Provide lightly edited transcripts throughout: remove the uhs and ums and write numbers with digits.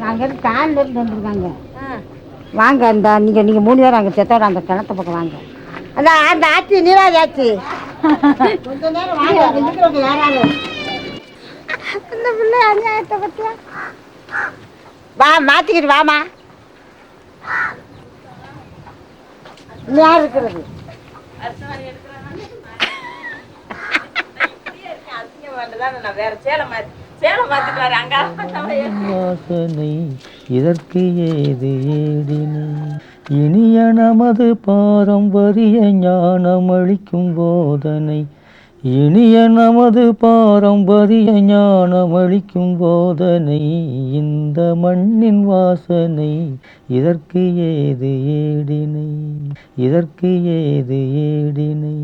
அங்கேருந்து காலில் இருந்து வந்துருக்காங்க. வாங்க, அந்த நீங்கள் 3 பேரும் அங்கே செத்தோட அந்த கிணத்து பக்கம் வாங்க. அந்த ஆச்சு நீராஜ் ஆச்சு. கொஞ்ச நேரம் வாங்க, யாராலும் அந்த பிள்ளை அநியாயத்தை பற்றியா வா மாற்றிக்கிட்டு வாமா. யார் இருக்கிறது? வாசனை இதற்கு ஏது ஏடினை இனிய நமது பாரம்பரிய ஞானம் அளிக்கும் போதனை இனிய நமது பாரம்பரிய ஞானம் அளிக்கும் போதனை இந்த மண்ணின் வாசனை இதற்கு ஏது ஏடினை இதற்கு ஏது ஏடினை.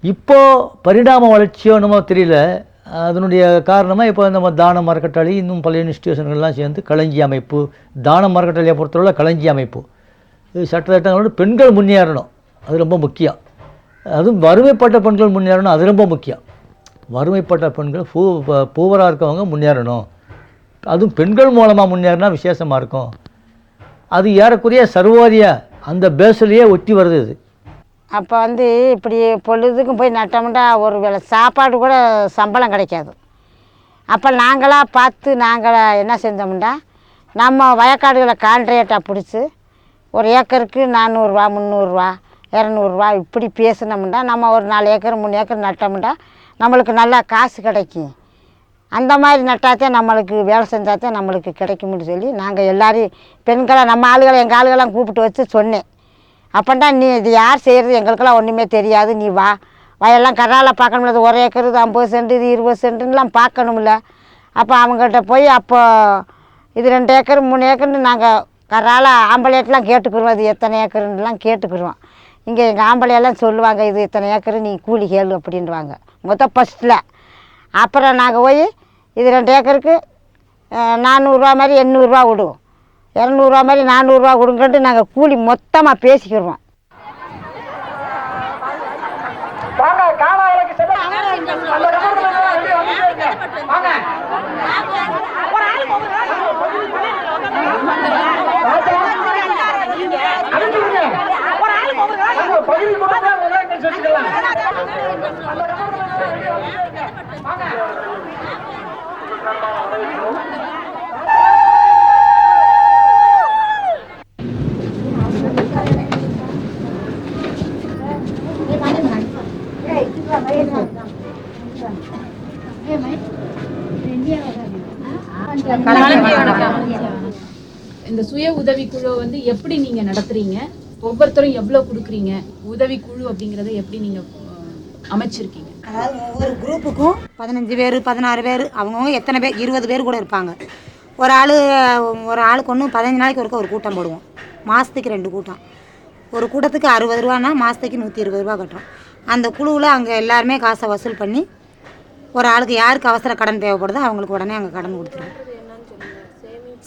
இப்போது பரிணாம வளர்ச்சியோ நம்ம தெரியல. அதனுடைய காரணமாக இப்போ நம்ம தான மரக்கட்டளை இன்னும் பல இன்ஸ்டியூஷன்கள்லாம் சேர்ந்து களஞ்சி அமைப்பு, தான மரக்கட்டளையை பொறுத்தவரை களஞ்சி அமைப்பு, சட்டத்திட்டங்களோடு பெண்கள் முன்னேறணும், அது ரொம்ப முக்கியம். அதுவும் வறுமைப்பட்ட பெண்கள் முன்னேறணும், அது ரொம்ப முக்கியம். வறுமைப்பட்ட பெண்கள் பூவராக இருக்கவங்க முன்னேறணும், அதுவும் பெண்கள் மூலமாக முன்னேறினா விசேஷமாக இருக்கும். அது ஏறக்குறைய சர்வாரிய அந்த பேஸ்லேயே ஒட்டி வருது. இது அப்போ இப்படி பொழுதுக்கும் போய் நட்டோம்னா ஒரு வேளை சாப்பாடு கூட சம்பளம் கிடைக்காது. அப்போ நாங்களாக பார்த்து நாங்கள் என்ன செஞ்சோம்னா நம்ம வயக்காடுகளை கான்ட்ராக்டாக பிடிச்சி ஒரு ஏக்கருக்கு 400 ரூபா 300 ரூபா 200 ரூபா இப்படி பேசினோம்னா நம்ம ஒரு 4 ஏக்கர் 3 ஏக்கர் நட்டோம்னா நம்மளுக்கு நல்லா காசு கிடைக்கும். அந்த மாதிரி நட்டாத்தே நம்மளுக்கு வேலை செஞ்சாத்தே நம்மளுக்கு கிடைக்கும்னு சொல்லி நாங்கள் எல்லோரும் பெண்களை நம்ம ஆளுகளை எங்கள் ஆளுகளாம் கூப்பிட்டு வச்சு சொன்னேன். அப்போண்டா நீ இது யார் செய்கிறது, எங்களுக்கெல்லாம் ஒன்றுமே தெரியாது, நீ வா வயல்லாம் கரால பார்க்கணும்ல, 1 ஏக்கர் 50 சென்ட் 20 சென்ட்டுலாம் பார்க்கணும்ல. அப்போ அவங்ககிட்ட போய் அப்போ இது 2 ஏக்கர் 3 ஏக்கர்னு நாங்கள் கரால ஆம்பளையெல்லாம் கேட்டுக்குருவோம், இது எத்தனை ஏக்கருலாம் கேட்டுக்குருவோம். இங்கே எங்கள் ஆம்பளையெல்லாம் சொல்லுவாங்க, இது இத்தனை ஏக்கர் நீ கூலி கேளு அப்படின்வாங்க மொத்தம் ஃபஸ்ட்டில். அப்புறம் நாங்கள் போய் இது 2 ஏக்கருக்கு 400 ரூபா மாதிரி 800 ரூபா விடுவோம், 200 ரூபா மாதிரி 400 ரூபா கொடுங்கன்ட்டு நாங்கள் கூலி மொத்தமாக பேசிக்கிடுவோம். இந்த சுய உதவிக்குழு எப்படி நீங்க நடத்துறீங்க, ஒவ்வொருத்தரும் எவ்வளவு கொடுக்குறீங்க, உதவிக்குழு அப்படிங்கறத எப்படி நீங்க அமைச்சிருக்கீங்க? அதாவது ஒவ்வொரு குரூப்புக்கும் 15 பேர் 16 பேர் அவங்கவுங்க எத்தனை பேர் 20 பேர் கூட இருப்பாங்க. ஒரு ஆளுக்கு ஒன்று 15 நாளைக்கு ஒரு கூட்டம் போடுவோம், மாதத்துக்கு 2 கூட்டம். ஒரு கூட்டத்துக்கு 60 ரூபான்னா மாதத்துக்கு 120 ரூபா கட்டுறோம். அந்த குழுவில் அங்கே எல்லாருமே காசை வசூல் பண்ணி ஒரு ஆளுக்கு யாருக்கு அவசர கடன் தேவைப்படுதோ அவங்களுக்கு உடனே அங்கே கடன் கொடுத்துருவோம்.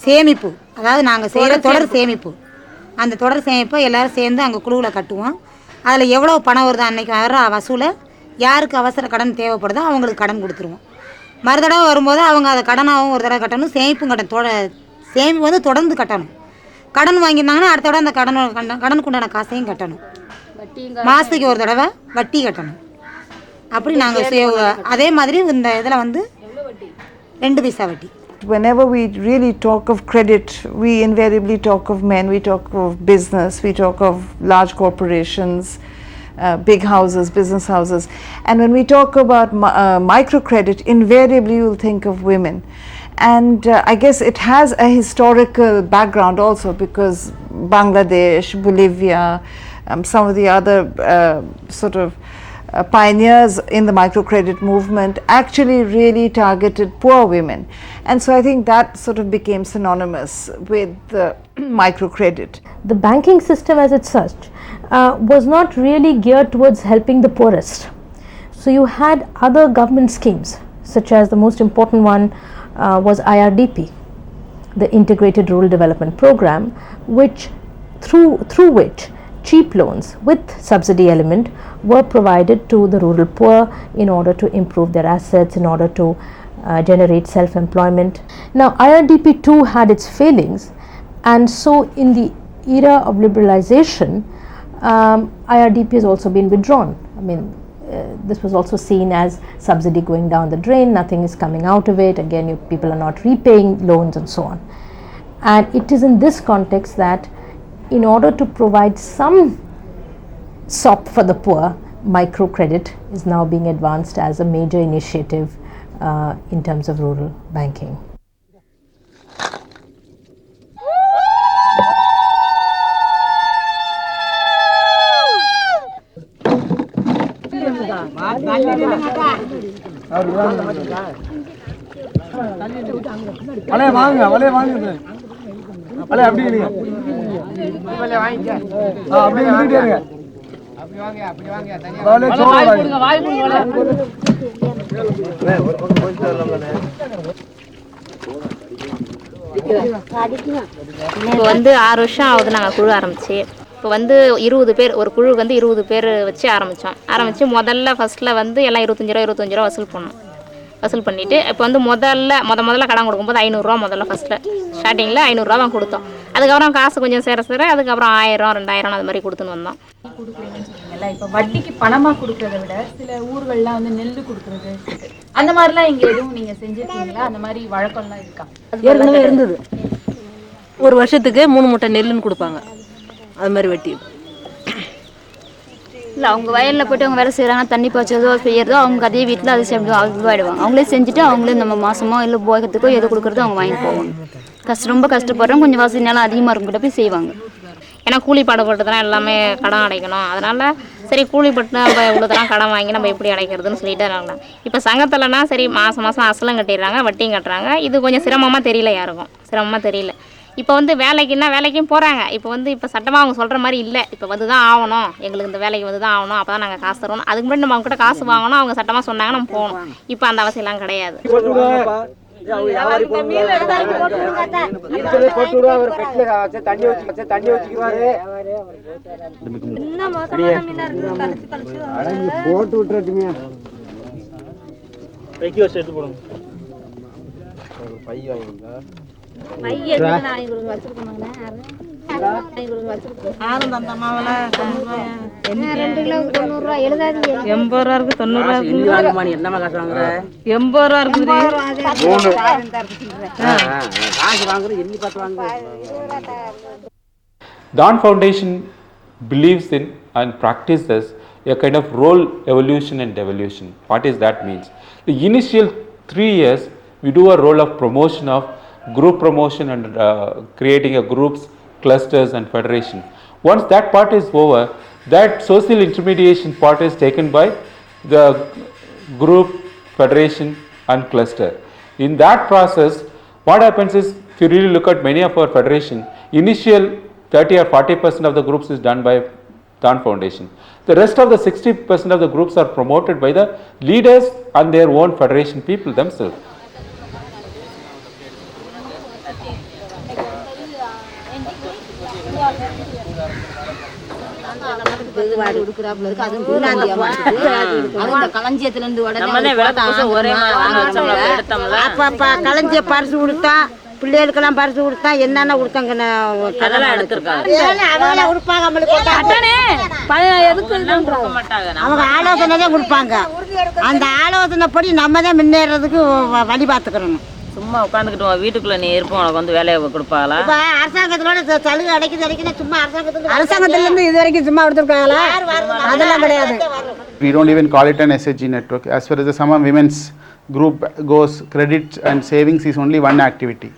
சேமிப்பு, அதாவது நாங்கள் செய்கிற தொடர் சேமிப்பு, அந்த தொடர் சேமிப்பை எல்லோரும் சேர்ந்து அங்கே குழுவில் கட்டுவோம். அதில் எவ்வளோ பணம் வருதோ அன்றைக்கி வர வசூலை யாருக்கு அவசர கடன் தேவைப்படுதோ அவங்களுக்கு கடன் கொடுத்துருவோம். மறுதடவை வரும்போது அவங்க அதை கடனாகவும் ஒரு தடவை கட்டணும், சேமிப்பும் சேமிப்பு தொடர்ந்து கட்டணும். கடன் வாங்கியிருந்தாங்கன்னா அடுத்த தடவை அந்த கடனுக்கு உண்டான காசையும் கட்டணும். மாதத்துக்கு ஒரு தடவை வட்டி கட்டணும். அப்படி நாங்கள் அதே மாதிரி இந்த இதில் 2 பைசா வட்டி. Whenever we really talk of credit, we invariably talk of men, we talk of business, we talk of large corporations, big houses, business houses. And when we talk about microcredit, invariably you will think of women. And I guess it has a historical background also, because Bangladesh, Bolivia, some of the other sort of pioneers in the microcredit movement actually really targeted poor women. And so I think that sort of became synonymous with microcredit. The banking system as it's such was not really geared towards helping the poorest. So you had other government schemes such as the most important one was IRDP, the Integrated Rural Development Program, which through which cheap loans with subsidy element were provided to the rural poor in order to improve their assets, in order to generate self-employment. Now IRDP too had its failings, and so in the era of liberalization, IRDP has also been withdrawn. I mean, this was also seen as subsidy going down the drain, nothing is coming out of it, again people are not repaying loans and so on. And it is in this context that in order to provide some sop for the poor, microcredit is now being advanced as a major initiative in terms of rural banking. இப்போ வந்து 6 வருஷம் ஆகுது நாங்கள் குழு ஆரம்பிச்சு. இப்போ வந்து 20 பேர், ஒரு குழுக்கு வந்து 20 பேர் வச்சு ஆரம்பித்து ஃபஸ்ட்டில் வந்து எல்லாம் 25 ரூபா வசூல் பண்ணிவிட்டு இப்போ வந்து முதல்ல கடன் கொடுக்கும்போது 500 ரூபா முதல்ல ஃபஸ்ட்டில் ஸ்டார்டிங்கில் 500 ரூபா தான் கொடுத்தோம். அதுக்கப்புறம் காசு கொஞ்சம் சேர அதுக்கப்புறம் 1000, 2000 அது மாதிரி கொடுத்துன்னு வந்தோம். கொடுக்குறீங்கன்னு சொன்னீங்கல்ல, இப்போ வட்டிக்கு பணமாக கொடுக்கறத விட சில ஊர்கள்லாம் வந்து நெல் கொடுக்குறது அந்த மாதிரிலாம் இங்கே எதுவும் நீங்கள் செஞ்சுருக்கீங்களா? அந்த மாதிரி வழக்கம்லாம் இருக்கா? ஏற்கனவே இருந்தது. ஒரு வருஷத்துக்கு 3 மூட்டை நெல்லுன்னு கொடுப்பாங்க, அது மாதிரி வட்டி. இல்லை, அவங்க வயலில் போய்ட்டு அவங்க வேலை செய்கிறாங்க, தண்ணி பாய்ச்சதோ செய்யறதோ அவங்க அதே வீட்டில் அதை இதுவாகிடுவாங்க. அவங்களே செஞ்சுட்டு அவங்களே நம்ம மாதமோ இல்லை போகத்துக்கோ எது கொடுக்குறதோ அவங்க வாங்கி போவாங்க. ரொம்ப கஷ்டப்படுறோம், கொஞ்சம் வசதி நிலம் அதிகமாக இருக்குங்கிட்ட போய் செய்வாங்க. ஏன்னா கூலி பாடுபட்டுதான் எல்லாமே கடன் அடைக்கணும். அதனால் சரி கூலிப்பட்டு நம்ம இவ்வளோதெல்லாம் கடன் வாங்கி நம்ம எப்படி அடைக்கிறதுன்னு சொல்லிட்டு இருக்காங்க. இப்போ சங்கத்திலனா சரி மாதம் அசலும் கட்டிடுறாங்க, வட்டியும் கட்டுறாங்க. இது கொஞ்சம் சிரமமாக தெரியல. இப்போ வந்து வேலைக்கும் போகிறாங்க. இப்போ சட்டமாக அவங்க சொல்கிற மாதிரி இல்லை. இப்போ வந்து தான் ஆகணும், எங்களுக்கு இந்த வேலைக்கு வந்து தான் ஆகணும், அப்போ தான் நாங்கள் காசு தருவோம். அதுக்கு முன்னாடி நம்ம அவங்ககிட்ட காசு வாங்கணும், அவங்க சட்டமாக சொன்னாங்க நம்ம போகணும். இப்போ அந்த அவசியம்லாம் கிடையாது. Dawn Foundation believes in and practices a kind of role evolution and devolution. What is that means? The initial 3 years we do a role of promotion of group promotion and creating a groups, clusters and federation. Once that part is over, that social intermediation part is taken by the group, federation and cluster. In that process, what happens is, if you really look at many of our federation, initial 30 or 40% of the groups is done by Dawn Foundation. The rest of the 60% of the groups are promoted by the leaders and their own federation people themselves. பரிசு கொடுத்தா பிள்ளைகளுக்கெல்லாம் பரிசு கொடுத்தா என்னென்ன கொடுத்தாங்க அவங்க ஆலோசனை தான் கொடுப்பாங்க. அந்த ஆலோசனைப்படி நம்ம தான் முன்னேறதுக்கு வழி பார்த்துக்கிறோம். சும்மா உட்காந்துக்கிட்டு வீட்டுக்குள்ள நீ இருப்போம், உனக்கு வந்து வேலையை கொடுப்பாங்களா? அரசாங்கத்தோட சலுகை அடைக்குது சும்மா அரசாங்கத்துல இருந்து இது வரைக்கும் சும்மா கொடுத்துருக்காங்களா? அதெல்லாம் கிடையாது. We don't even call it an SHG network. As far as the Sama Women's group goes, credit and savings is only one activity.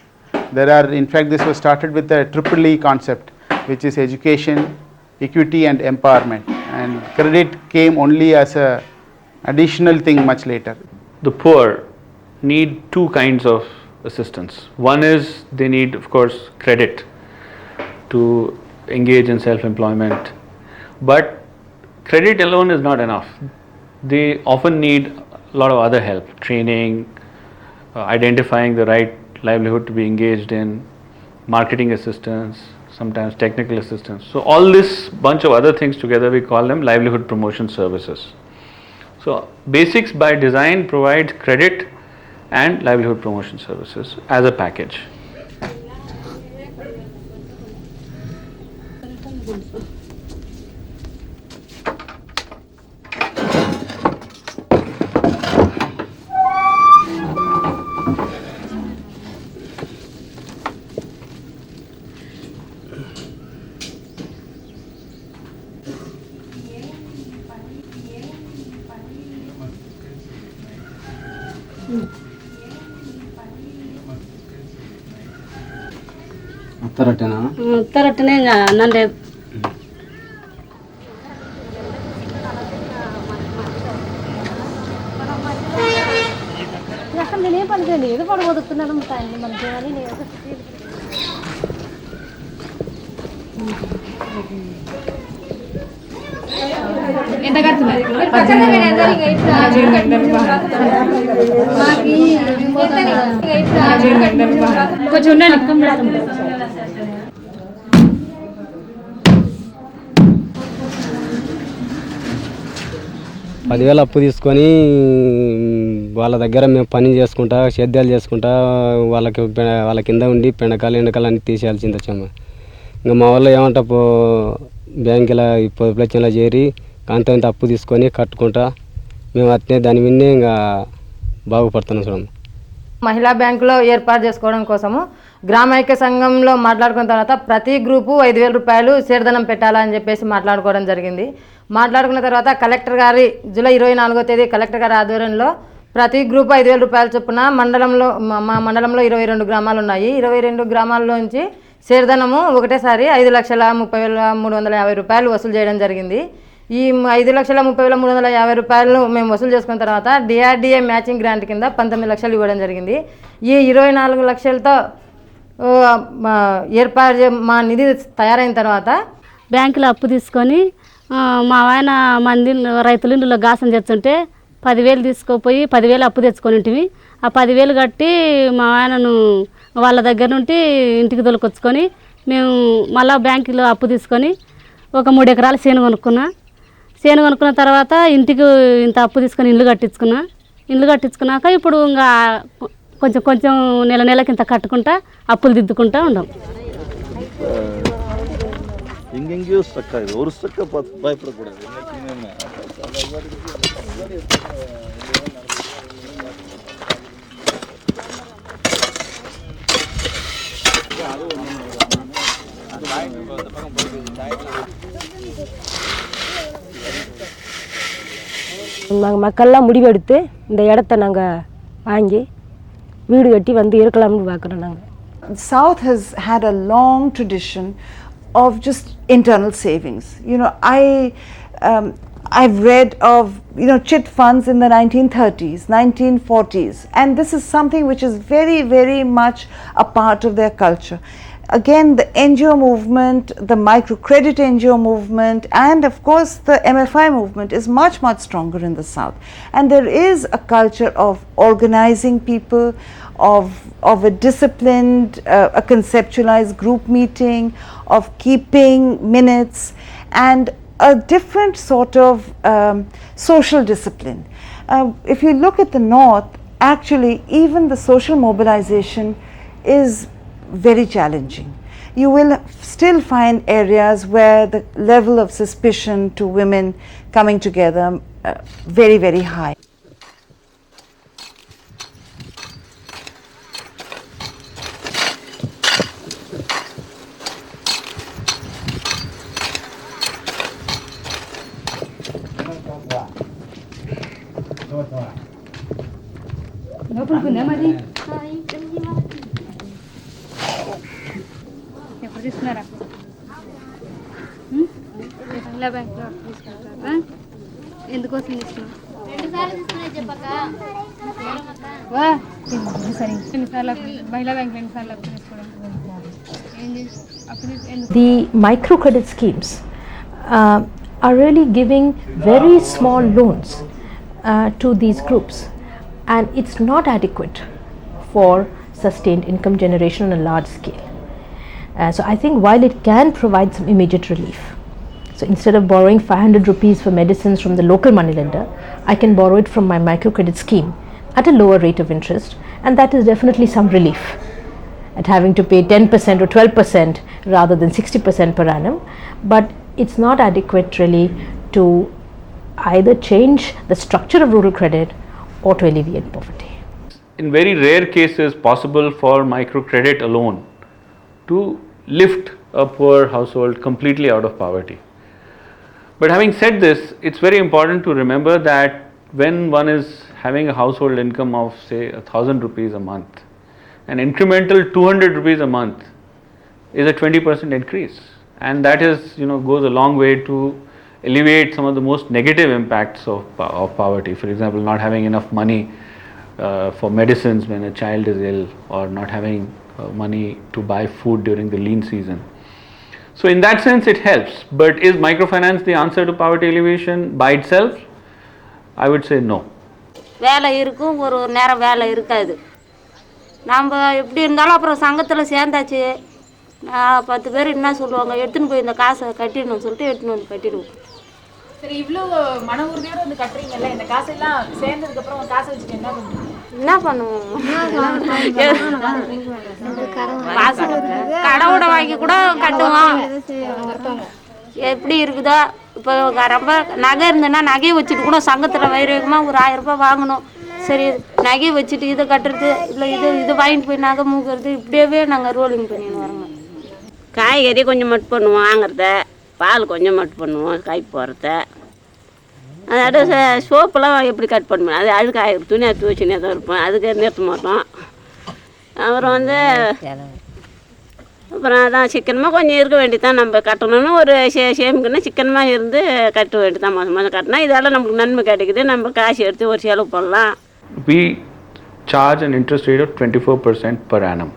There are, in fact, this was started with a triple E concept, which is education, equity and empowerment. And credit came only as a additional thing much later. The poor need two kinds of assistance. One is they need, of course, credit to engage in self-employment, but credit alone is not enough. They often need a lot of other help, training, identifying the right livelihood to be engaged in, marketing assistance, sometimes technical assistance. So all this bunch of other things together, we call them livelihood promotion services. So Basics by design provides credit and livelihood promotion services as a package. ఉత్తరట్టనే ఇంకా అన్నం రేపు నేనేం పనిచేయండి ఏదో పడబోతున్నాను మనకి ఎంత కడుతున్నారు? కొంచెం ఉండండి. 10,000 అప్పు తీసుకొని వాళ్ళ దగ్గర మేము పని చేసుకుంటా సేద్యాలు చేసుకుంటా వాళ్ళ కింద ఉండి పెండకాలు ఎండకాలు అన్నీ తీసేయాల్సింది వచ్చాము. ఇంకా మా వాళ్ళు ఏమంటా బ్యాంకులో పొదుపులచ్చంలో చేరి అంత ఇంత అప్పు తీసుకొని కట్టుకుంటా మేము అట్నే దాని మీదనే ఇంకా బాగుపడుతున్నాం చూడము. మహిళా బ్యాంకులో ఏర్పాటు చేసుకోవడం కోసము గ్రామైక్య సంఘంలో మాట్లాడుకున్న తర్వాత ప్రతి గ్రూపు 5,000 రూపాయలు సేర్ధనం పెట్టాలని చెప్పేసి మాట్లాడుకోవడం జరిగింది. మాట్లాడుకున్న తర్వాత కలెక్టర్ గారి జూలై 24వ తేదీ కలెక్టర్ గారి ఆధ్వర్యంలో ప్రతి గ్రూపు 5,000 రూపాయల చొప్పున మండలంలో మా మండలంలో 22 గ్రామాలు ఉన్నాయి. 22 గ్రామాల్లోంచి సేర్ధనము ఒకటేసారి 5,30,350 రూపాయలు వసూలు చేయడం జరిగింది. ఈ 5,30,350 రూపాయలు మేము వసూలు చేసుకున్న తర్వాత డిఆర్డిఏ మ్యాచింగ్ గ్రాంట్ కింద 19 లక్షలు ఇవ్వడం జరిగింది. ఈ 24 లక్షలతో ఏర్పాటు మా నిధి తయారైన తర్వాత బ్యాంకులో అప్పు తీసుకొని మా ఆయన మంది రైతులు ఇందులో గాసం చేస్తుంటే 10,000 తీసుకుపోయి 10,000 అప్పు తెచ్చుకొని ఉంటివి. ఆ 10,000 కట్టి మా ఆయనను వాళ్ళ దగ్గర నుండి ఇంటికి తోలుకొచ్చుకొని మేము మళ్ళీ బ్యాంకులో అప్పు తీసుకొని ఒక 3 ఎకరాల చేను కొనుక్కున్నా. చేను కొనుక్కున్న తర్వాత ఇంటికి ఇంత అప్పు తీసుకొని ఇల్లు కట్టించుకున్నా. ఇల్లు కట్టించుకున్నాక ఇప్పుడు ఇంకా కొంచెం కొంచెం నెలకి ఇంత కట్టుకుంటా అప్పులు దిద్దుకుంటా ఉన్నాం. எங்கெங்கேயோ ஸ்ட்ரக் ஆகுது. ஒரு ஸ்ட்ரக்கை பார்த்து பயப்படக்கூடாது. நாங்கள் மக்கள்லாம் முடிவெடுத்து இந்த இடத்த நாங்கள் வாங்கி வீடு கட்டி வந்து இருக்கலாம்னு பார்க்குறோம். நாங்கள் South has had a long tradition of just internal savings. You know, I've read of, you know, chit funds in the 1930s, 1940s, and this is something which is very, very much a part of their culture. Again, the NGO movement, the microcredit NGO movement, and of course the MFI movement is much, much stronger in the South. And there is a culture of organizing people, of a disciplined, a conceptualized group meeting, of keeping minutes, and a different sort of social discipline. If you look at the North, actually even the social mobilization is very challenging. You will still find areas where the level of suspicion to women coming together very, very high. ఎప్పుడు తీసుకున్నారా? మహిళా బ్యాంక్లో తీసుకుంటారా? ఎందుకోసం తీసుకున్నా? మహిళా bank ఎన్నిసార్లు అప్పు తీసుకోవడం? The microcredit schemes are really giving very small loans to these groups, and it's not adequate for sustained income generation on a large scale. So I think while it can provide some immediate relief, so instead of borrowing 500 rupees for medicines from the local moneylender, I can borrow it from my microcredit scheme at a lower rate of interest, and that is definitely some relief at having to pay 10% or 12% rather than 60% per annum. But it's not adequate really to either change the structure of rural credit or to alleviate poverty. In very rare cases possible for microcredit alone to lift a poor household completely out of poverty. But having said this, it's very important to remember that when one is having a household income of say 1,000 rupees a month, an incremental 200 rupees a month is a 20% increase, and that is, goes a long way to alleviate some of the most negative impacts of poverty. For example, not having enough money for medicines when a child is ill, or not having money to buy food during the lean season. So in that sense it helps, but is microfinance the answer to poverty alleviation by itself? I would say no. வேலை இருக்கும், ஒரு நேரம் வேலை இருக்காது. நம்ம எப்படி இருந்தாலும் அப்புறம் சங்கத்தில் சேர்ந்தாச்சு, 10 பேர் என்ன சொல்லுவாங்க, எடுத்துன்னு போய் இந்த காசை கட்டிடணும்னு சொல்லிட்டு எடுத்துன்னு வந்து கட்டிடுவோம். சரி, இவ்வளோ மன உறுதியோடு வந்து கட்டுறீங்கல்ல, இந்த காசெல்லாம் சேர்ந்ததுக்கப்புறம் காசை வச்சுட்டு என்ன பண்ணுறீங்க? என்ன பண்ணுவோம், கடவுளை வாங்கி கூட கட்டுவோம். எப்படி இருக்குதோ, இப்போ ரொம்ப நகை இருந்ததுன்னா நகையை வச்சுட்டு கூட சங்கத்தில் வைரகமாக ஒரு 1000 ரூபாய் வாங்கணும். சரி, நகையை வச்சுட்டு இதை கட்டுறது, இல்லை இது வாங்கிட்டு போய் நகை மூக்கிறது, இப்படியே நாங்கள் ரோலிங் பண்ணின்னு வரோங்க. காய்கறி கொஞ்சம் மட் பண்ணுவோம் வாங்குறத, பால் கொஞ்சம் மட் பண்ணுவோம் காய் போகிறத. அதோட சோப்பெல்லாம் எப்படி கட் பண்ணுவோம், அது அழுக்காக துணியை துவச்சினே தான் இருப்போம், அதுக்கு நிறுத்த மாட்டோம். அப்புறம் அப்புறம் அதான் சிக்கனமாக கொஞ்சம் இருக்க வேண்டியதான். நம்ம கட்டணும்னு ஒரு சேமிக்கணும்னா சிக்கனமாக இருந்து கட்ட வேண்டியதான். மாதம் மாதம் கட்டினா இதெல்லாம் நமக்கு நன்மை கிடைக்குது, நம்ம காசு எடுத்து ஒரு செலவு பண்ணலாம். We charge an interest rate of 24% per annum.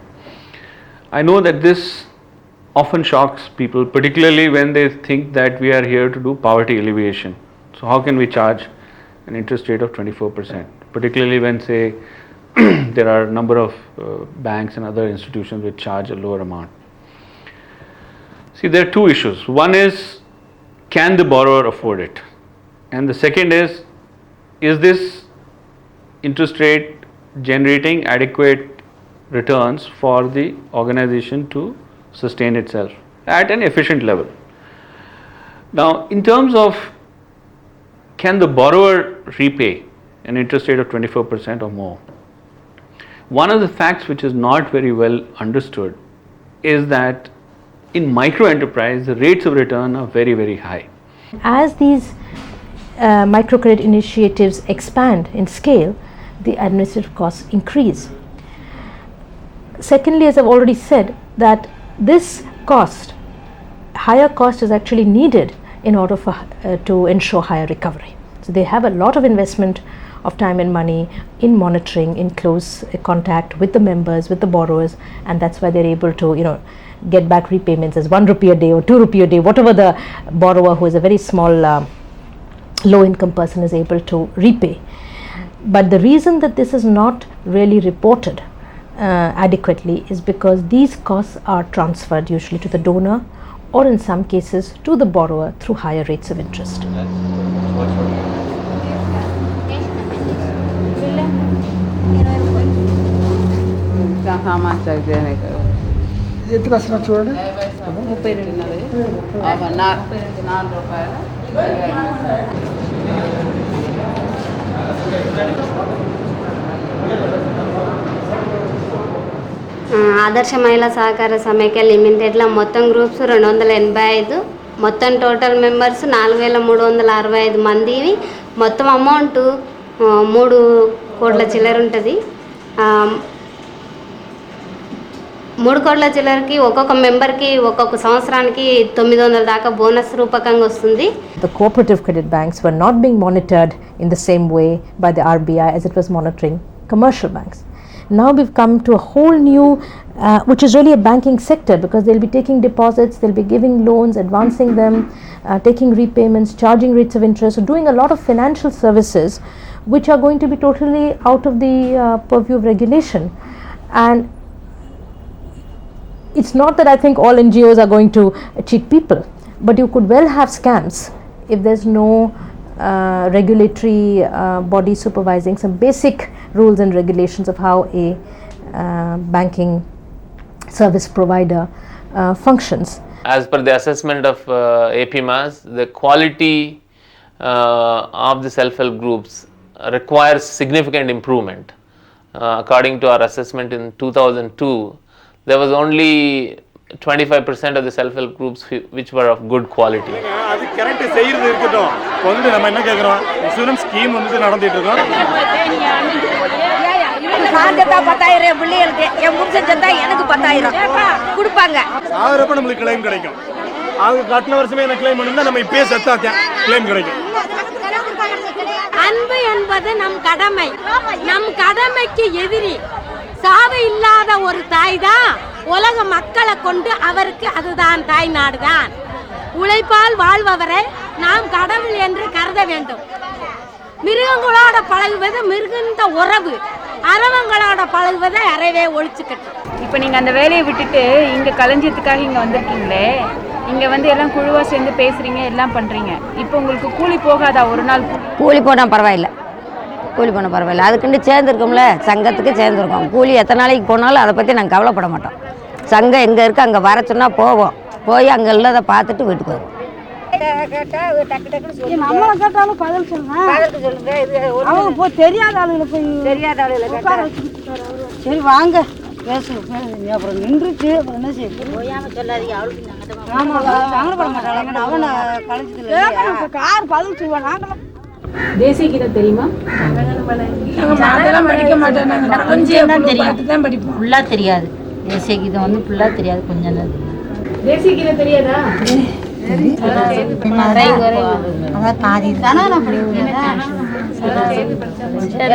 I know that this often shocks people, particularly when they think that we are here to do poverty alleviation. So how can we charge an interest rate of 24%? Particularly when, say, there are a number of banks and other institutions which charge a lower amount. See, there are two issues. One is, can the borrower afford it? And the second is this interest rate generating adequate returns for the organization to sustain itself at an efficient level? Now, in terms of can the borrower repay an interest rate of 24% or more, one of the facts which is not very well understood is that in micro enterprise the rates of return are very, very high. As these microcredit initiatives expand in scale, the administrative costs increase. Secondly, as I've already said, that this higher cost is actually needed in order to ensure higher recovery. So they have a lot of investment of time and money in monitoring, in close contact with the members, with the borrowers, and that's why they're able to get back repayments as 1 rupee a day or 2 rupee a day, whatever the borrower who is a very small low income person is able to repay. But the reason that this is not really reported adequately is because these costs are transferred usually to the donor, or in some cases to the borrower through higher rates of interest. ఎంత వస్తున్నా చూడండి, 32 ఆదర్శ మహిళా సహకార సమైక్య లిమిటెడ్లో మొత్తం groups 285, మొత్తం total members 4365 మందివి. మొత్తం అమౌంట్ 3 కోట్ల చిల్లర ఉంటుంది. 3 కోట్ల చిల్లరకి ఒక్కొక్క మెంబర్కి ఒక్కొక్క సంవత్సరానికి 900 దాకా బోనస్ రూపకంగా వస్తుంది. The cooperative credit banks were not being monitored in the same way by the RBI as it was monitoring commercial banks. Now we've come to a whole new, which is really a banking sector, because they'll be taking deposits, they'll be giving loans, advancing them, taking repayments, charging rates of interest, so doing a lot of financial services which are going to be totally out of the purview of regulation. And it's not that I think all NGOs are going to cheat people, but you could well have scams if there's no regulatory body supervising some basic rules and regulations of how a banking service provider functions. As per the assessment of APMAS, the quality of the self-help groups requires significant improvement. According to our assessment in 2002, there was only 25% of the self-help groups which were of good quality. அது correct செய்யறது இருக்கட்டும். வந்து நம்ம என்ன கேக்குறோம்? Insurance scheme வந்து நடந்துட்டு இருக்கோம். சாந்ததா 10000 பிள்ளைகளுக்கு என் புருஷன் செத்தா எனக்கு 10000 கொடுப்பாங்க. சாகறப்ப நமக்கு கிளைம் கிடைக்கும். அவங்க கட்டின வருஷமே என்ன கிளைம் பண்ணுனா நம்ம இப்பவே செத்தா கிளைம் கிடைக்கும். அன்பு என்பது நம் கடமை. நம் கடமைக்கு எதிரி சாவு இல்லாத ஒரு தாய் தான் உலக மக்களை கொண்டு அவருக்கு அதுதான் தாய் நாடுதான். உழைப்பால் வாழ்பவரை நாம் கடவுள் என்று கருத வேண்டும். மிருகங்களோட பழகுவது மிருகந்த உறவு, அரவங்களோட பழகுவதை அறவே ஒழிச்சுக்கட்டும். இப்போ நீங்கள் அந்த வேலையை விட்டுட்டு இங்கே களஞ்சியத்துக்காக இங்கே வந்திருக்கீங்களே, இங்கே வந்து எல்லாம் குழுவாக சேர்ந்து பேசுகிறீங்க, எல்லாம் பண்ணுறீங்க. இப்போ உங்களுக்கு கூலி போகாதா? ஒரு நாள் கூலி போனால் பரவாயில்ல, கூலி போனால் பரவாயில்ல. அதுக்குண்டு சேர்ந்துருக்கோம்ல, சங்கத்துக்கு சேர்ந்துருக்கோம். கூலி எத்தனை நாளைக்கு போனாலும் அதை பற்றி நாங்கள் கவலைப்பட மாட்டோம். சங்கம் எங்கே இருக்குது அங்கே வர சொன்னால் போவோம், போய் அங்கே உள்ளதை பார்த்துட்டு வீட்டுக்கு வருவோம். நம்மளை கேட்டாலும் பதில் சொல்லுங்க. அவங்க போய் தெரியாத ஆளுகளை சரி வாங்க பேசுவோம். அப்புறம் நின்றுச்சு, அப்புறம் என்ன செய்ய போயாம சொல்லாதீங்க. அவளுக்கு மாட்டாங்க, அவனை கலைச்சது கார் பதில் சொல்லுவான். நாங்களும் தேசிய கீதம் தெரியுமா? அதெல்லாம் படிக்க மாட்டேன், கொஞ்சம் தான் தெரியும், படிப்போம். ஃபுல்லாக தெரியாது. தேசிய கீதம் வந்து ஃபுல்லாக தெரியாது, கொஞ்சம் தான். தேசிய கீதம் தெரியாதா?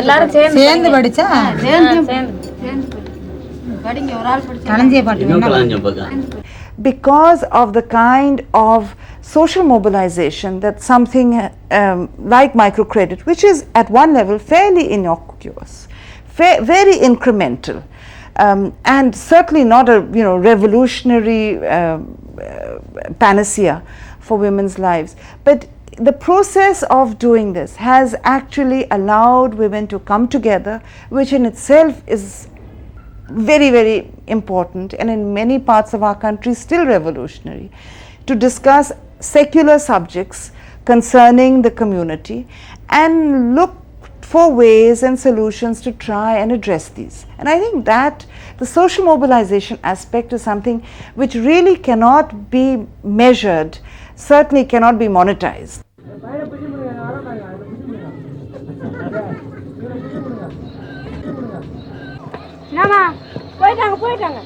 எல்லாரும் சேர்ந்து படிச்சா because of the kind of social mobilization that something like microcredit, which is at one level fairly innocuous, very incremental, and certainly not a revolutionary panacea for women's lives, but the process of doing this has actually allowed women to come together, which in itself is very, very important, and in many parts of our country still revolutionary, to discuss secular subjects concerning the community and look for ways and solutions to try and address these. And I think that the social mobilization aspect is something which really cannot be measured, certainly cannot be monetized. நாமா போயிட்டாங்க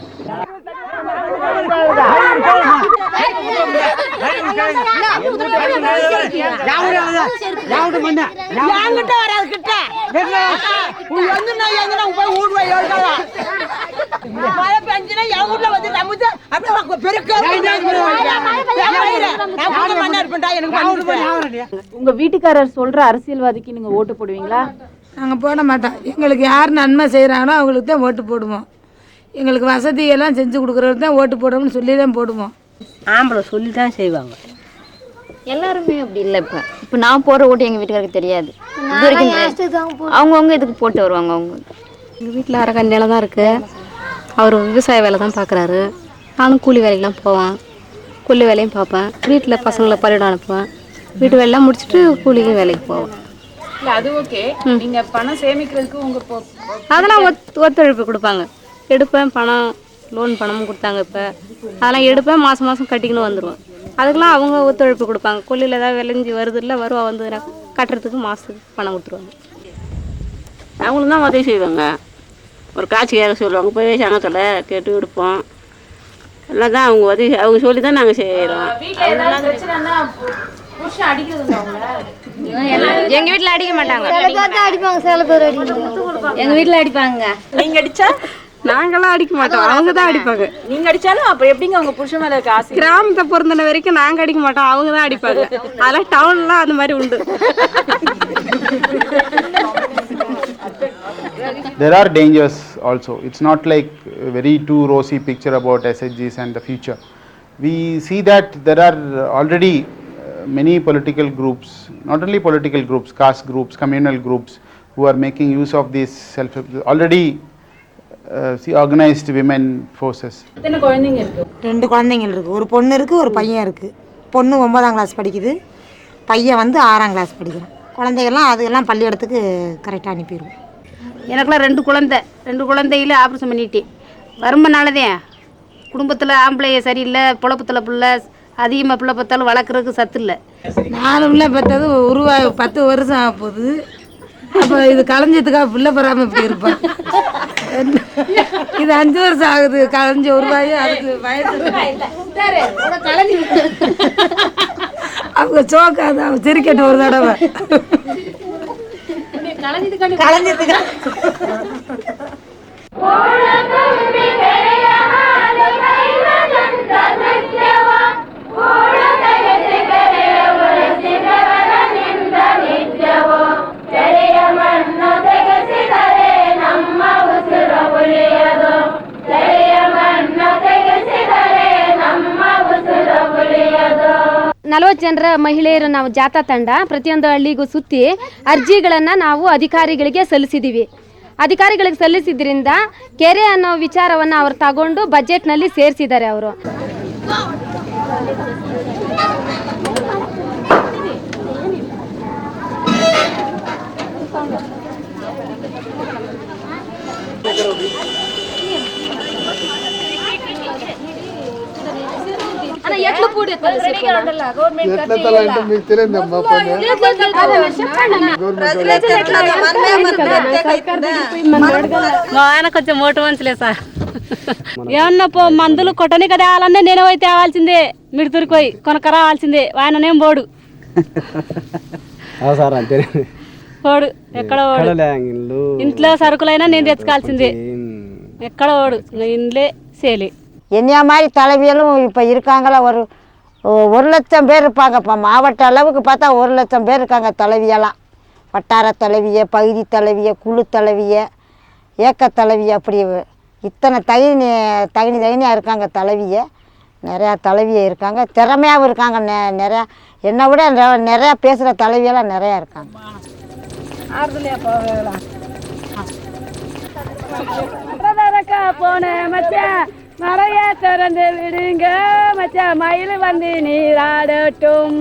உங்க வீட்டுக்காரர் சொல்ற அரசியல்வாதிக்கு நீங்க ஓட்டு போடுவீங்களா? நாங்கள் போட மாட்டோம். எங்களுக்கு யார் நன்மை செய்கிறாங்களோ அவங்களுக்கு தான் ஓட்டு போடுவோம். எங்களுக்கு வசதியெல்லாம் செஞ்சு கொடுக்குறவங்க தான் ஓட்டு போடணும்னு சொல்லி தான் போடுவோம். ஆம்பளை சொல்லி தான் செய்வாங்க. எல்லாருமே அப்படி இல்லை. இப்போ நான் போடுற ஓட்டு எங்கள் வீட்டுக்காருக்கு தெரியாது. இது வரைக்கும் அவங்கவுங்க இதுக்கு போட்டு வருவாங்க. அவங்க எங்கள் வீட்டில் அரை கண்டியில் தான் இருக்குது. அவர் விவசாய வேலை தான் பார்க்குறாரு. நானும் கூலி வேலைக்கெலாம் போவேன், கூலி வேலையும் பார்ப்பேன். வீட்டில் பசங்களை பள்ளியிடம் அனுப்புவேன். வீட்டு வேலையெல்லாம் முடிச்சுட்டு கூலிக்கு வேலைக்கு போவேன். இல்லை அது ஓகே. நீங்கள் பணம் சேமிக்கிறதுக்கு உங்கள் அதெல்லாம் ஒத்துழைப்பு கொடுப்பாங்க. எடுப்பேன், பணம் லோன் பணமும் கொடுத்தாங்க. இப்போ அதெல்லாம் எடுப்பேன், மாதம் மாதம் கட்டிக்கின்னு வந்துடுவேன். அதுக்கெலாம் அவங்க ஒத்துழைப்பு கொடுப்பாங்க. கொல்லியில் ஏதாவது விளைஞ்சி வருது இல்லை வருவா வந்து கட்டுறதுக்கு மாதத்துக்கு பணம் கொடுத்துருவாங்க. அவங்களும் தான் உதவி செய்வாங்க. ஒரு காட்சி கேட்க சொல்லுவாங்க, போய் சங்கத்தில் கேட்டு எடுப்போம். எல்லாம் தான் அவங்க உதவி, அவங்க சொல்லி தான் நாங்கள் செய்கிறோம். எங்க வீட்டுல அடிக்க மாட்டாங்க. சில பேர் தான் அடிப்பாங்க, சில பேர் அடிப்பாங்க. எங்க வீட்டுல அடிப்பாங்க. நீங்க அடிச்சா நாங்களாம் அடிக்க மாட்டோம், அவங்க தான் அடிப்பாங்க. நீங்க அடிச்சாலும் அப்ப எப்படிங்க உங்க புருஷன் மேல இருக்க ஆசை? கிராமத்தை பொறுத்தன வரைக்கும் நாங்க அடிக்க மாட்டோம், அவங்க தான் அடிப்பாங்க. அதெல்லாம் டவுன்லாம் அந்த மாதிரி உண்டு. There are dangers also. It's not like a very too rosy picture about SHGs and the future. We see that there are already many political groups, not only political groups, caste groups, communal groups, who are making use of these already organized women forces. எத்தனை குழந்தைங்க இருக்கு? 2 குழந்தைங்க இருக்கு. ஒரு பொண்ணு இருக்கு, ஒரு பையன் இருக்கு. பொண்ணு 9ஆம் கிளாஸ் படிக்குது, பையன் வந்து 6ஆம் கிளாஸ் படிக்கிறான். குழந்தைகள்லாம் அதெல்லாம் பள்ளியிடத்துக்கு கரெக்டாக அனுப்பிடுவோம். எனக்குலாம் 2 குழந்தையில ஆப்ரேஷன் பண்ணிட்டேன். வரும்பனாலதான் குடும்பத்தில் ஆம்பளை சரியில்லை, புழப்பத்தில் பிள்ளை அதிகமாக பிள்ளை பார்த்தாலும் வளர்க்குறதுக்கு சத்து இல்லை. 4 பிள்ளை பார்த்தது உருவாக 10 வருஷம் ஆக போகுது. அப்போ இது களைஞ்சதுக்காக பிள்ளை பெறாமல் இப்படி இருப்பான். இது 5 வருஷம் ஆகுது களைஞ்ச உருவாகி. அதுக்கு வயசு அவங்க சோக்காது, அவங்க சிரிக்கட்டும் ஒரு தடவை. களைஞ்சதுக்கு ನಲವತ್ತು ಜನರ ಮಹಿಳೆಯರು ನಾವು ಜಾಥಾ ತಂಡ ಪ್ರತಿಯೊಂದು ಹಳ್ಳಿಗೂ ಸುತ್ತಿ ಅರ್ಜಿಗಳನ್ನು ನಾವು ಅಧಿಕಾರಿಗಳಿಗೆ ಸಲ್ಲಿಸಿದ್ದೀವಿ. ಅಧಿಕಾರಿಗಳಿಗೆ ಸಲ್ಲಿಸಿದ್ರಿಂದ ಕೆರೆ ಅನ್ನೋ ವಿಚಾರವನ್ನು ಅವರು ತಗೊಂಡು ಬಜೆಟ್ನಲ್ಲಿ ಸೇರಿಸಿದ್ದಾರೆ. ಅವರು మా ఆయన కొంచెం మోటు మనుషులే సార్. ఏమన్నా మందులు కొట్టని కదా వాళ్ళనే నేను పోయి తేవాల్సిందే, మిడుతురికి పోయి కొనక రావాల్సిందే. ఆయననేం పోడు పోడు, ఎక్కడ పోడు. ఇంట్లో సరుకులైనా నేను తెచ్చుకోవాల్సిందే, ఎక్కడ పోడు. ఇంట్లో సేలి. என்னைய மாதிரி தலைவியலும் இப்போ இருக்காங்களா? ஒரு 1,00,000 பேர் இருப்பாங்கப்பா. மாவட்ட அளவுக்கு பார்த்தா 1,00,000 பேர் இருக்காங்க தலைவியெல்லாம். வட்டார தலைவிய, பகுதி தலைவிய, குழு தலைவிய, ஏக்க தலைவிய, அப்படி இத்தனை தகுதியாக இருக்காங்க தலைவிய. நிறையா தலைவிய இருக்காங்க, திறமையாகவும் இருக்காங்க. நிறையா என்னை விட நிறையா பேசுகிற தலைவியெல்லாம் நிறையா இருக்காங்க. மறைய திறந்து விடுங்க மச்சான், மயில் வந்து நீராடட்டும்.